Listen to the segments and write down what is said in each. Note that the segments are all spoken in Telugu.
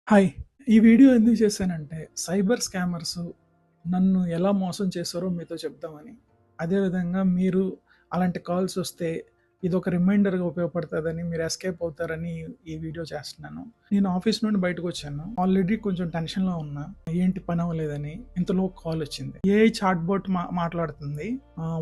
హాయ్! ఈ వీడియో ఎందుకు చేశానంటే, సైబర్ స్కామర్స్ నన్ను ఎలా మోసం చేశారో మీతో చెప్దామని. అదేవిధంగా మీరు అలాంటి కాల్స్ వస్తే ఇదొక రిమైండర్‌గా ఉపయోగపడతదని, మీరు ఎస్కేప్ అవుతారని ఈ వీడియో చేస్తున్నాను. నేను ఆఫీస్ నుండి బయటకొచ్చాను. ఆల్రెడీ కొంచెం టెన్షన్‌లో ఉన్నా. ఏంటి పని అవ్వలేదని. ఇంతలో కాల్ వచ్చింది. ఏఐ చాట్‌బోట్ మాట్లాడుతుంది.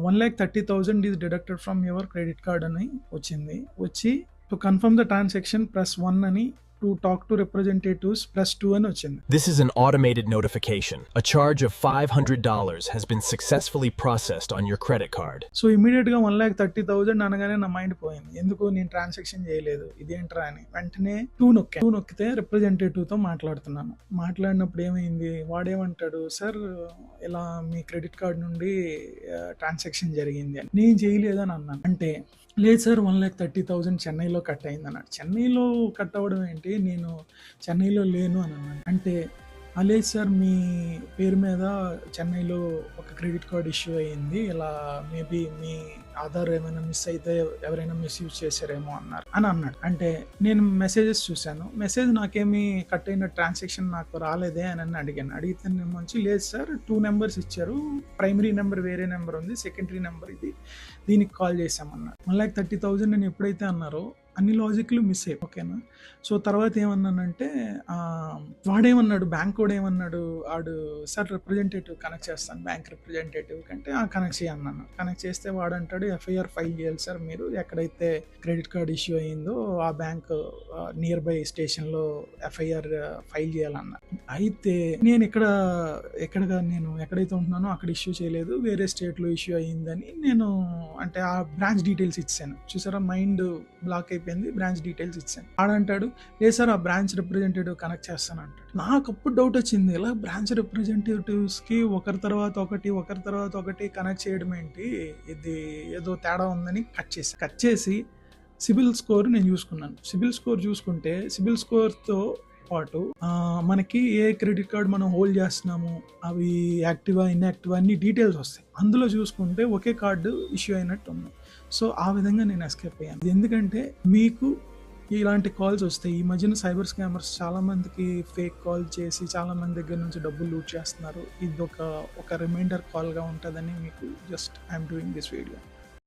1,30,000 is deducted from your credit card అని వచ్చింది. వచ్చి to confirm the transaction press 1 అని to talk to representatives plus 2 అని వచ్చింది. This is an automated notification. A charge of $500 has been successfully processed on your credit card. So ఇమీడియట్‌గా 1,30,000 అనగానే నా మైండ్ పోయింది. ఎందుకు నేను ట్రాన్సాక్షన్ చేయలేదు. ఇదేంట్రా అని. వెంటనే 2 నొక్కాను. 2 నొక్కితే రిప్రజెంటేటివ్‌తో మాట్లాడుతున్నాను. మాట్లాడినప్పుడు ఏమైంది, వాడేమంటాడు, "సార్ ఇలా మీ క్రెడిట్ కార్డ్ నుండి ట్రాన్సాక్షన్ జరిగింది" అని. నేను చేయలేదని అన్నాను. అంటే లేదు సార్ 1,30,000 చెన్నైలో కట్ అయిందన్నాడు. చెన్నైలో కట్ అవ్వడం ఏంటి? నేను చెన్నైలో లేను అని అన్నాను. అంటే లేదు సార్ మీ పేరు మీద చెన్నైలో ఒక క్రెడిట్ కార్డ్ ఇష్యూ అయ్యింది. ఇలా మేబీ మీ ఆధార్ ఏమైనా మిస్ అయితే ఎవరైనా మిస్‌యూజ్ చేశారేమో అని అన్నాడు. అంటే నేను మెసేజెస్ చూశాను. మెసేజ్ నాకేమి కట్ అయిన ట్రాన్సాక్షన్ నాకు రాలేదే అని అడిగాను. అడిగితేనేమోచ్చి లేదు సార్ 2 నంబర్స్ ఇచ్చారు. ప్రైమరీ నంబర్ వేరే నంబర్ ఉంది. సెకండరీ నంబర్ ఇది. దీనికి కాల్ చేశామన్నారు. 1,30,000 అని ఎప్పుడైతే అన్నారో అన్ని లాజిక్‌లు మిస్ అయ్యాయి. ఓకేనా. సో తర్వాత ఏమన్నానంటే వాడేమన్నాడు, బ్యాంక్ వాడేమన్నాడు, ఆడు సార్ రిప్రజెంటేటివ్ కనెక్ట్ చేస్తాను బ్యాంక్ రిప్రజెంటేటివ్ కంటే కనెక్ట్ చేయి అన్నాను. కనెక్ట్ చేస్తే వాడంటాడు ఎఫ్ఐఆర్ ఫైల్ చేయాలి సార్ మీరు ఎక్కడైతే క్రెడిట్ కార్డ్ ఇష్యూ అయిందో ఆ బ్యాంక్ నియర్ బై స్టేషన్‌లో ఎఫ్ఐఆర్ ఫైల్ చేయాలన్నారు. అయితే నేను నేను ఎక్కడైతే ఉంటున్నానో అక్కడ ఇష్యూ చేయలేదు, వేరే స్టేట్‌లో ఇష్యూ అయ్యిందని నేను అంటే ఆ బ్రాంచ్ డీటెయిల్స్ ఇచ్చాను. చూసారా మైండ్ బ్లాక్ అయిపోయింది. బ్రాంచ్ డీటెయిల్స్ ఇచ్చాను. ఆడంటాడు లేదు సార్ ఆ బ్రాంచ్ రిప్రజెంటేటివ్ కనెక్ట్ చేస్తాను అంటాడు. నాకు అప్పుడు డౌట్ వచ్చింది, ఇలా బ్రాంచ్ రిప్రజెంటేటివ్స్‌కి ఒకరి తర్వాత ఒకటి కనెక్ట్ చేయడం ఏంటి, ఇది ఏదో తేడా ఉందని కట్ చేసి సిబిల్ స్కోర్ నేను చూసుకున్నాను. సిబిల్ స్కోర్ చూసుకుంటే సిబిల్ స్కోర్‌తో పాటు మనకి ఏ క్రెడిట్ కార్డ్ మనం హోల్డ్ చేస్తున్నాము, అవి యాక్టివా ఇన్యాక్టివా అన్ని డీటెయిల్స్ వస్తాయి. అందులో చూసుకుంటే ఒకే కార్డు ఇష్యూ అయినట్టు ఉంది. సో ఆ విధంగా నేను ఎస్కేప్ అయ్యాను. ఎందుకంటే మీకు ఇలాంటి కాల్స్ వస్తాయి. ఈ మధ్యన సైబర్ స్కామర్స్ చాలా మందికి ఫేక్ కాల్ చేసి చాలా మంది దగ్గర నుంచి డబ్బులు లూట్ చేస్తున్నారు. ఇది ఒక రిమైండర్ కాల్‌గా ఉంటుందని మీకు just I'm doing this video.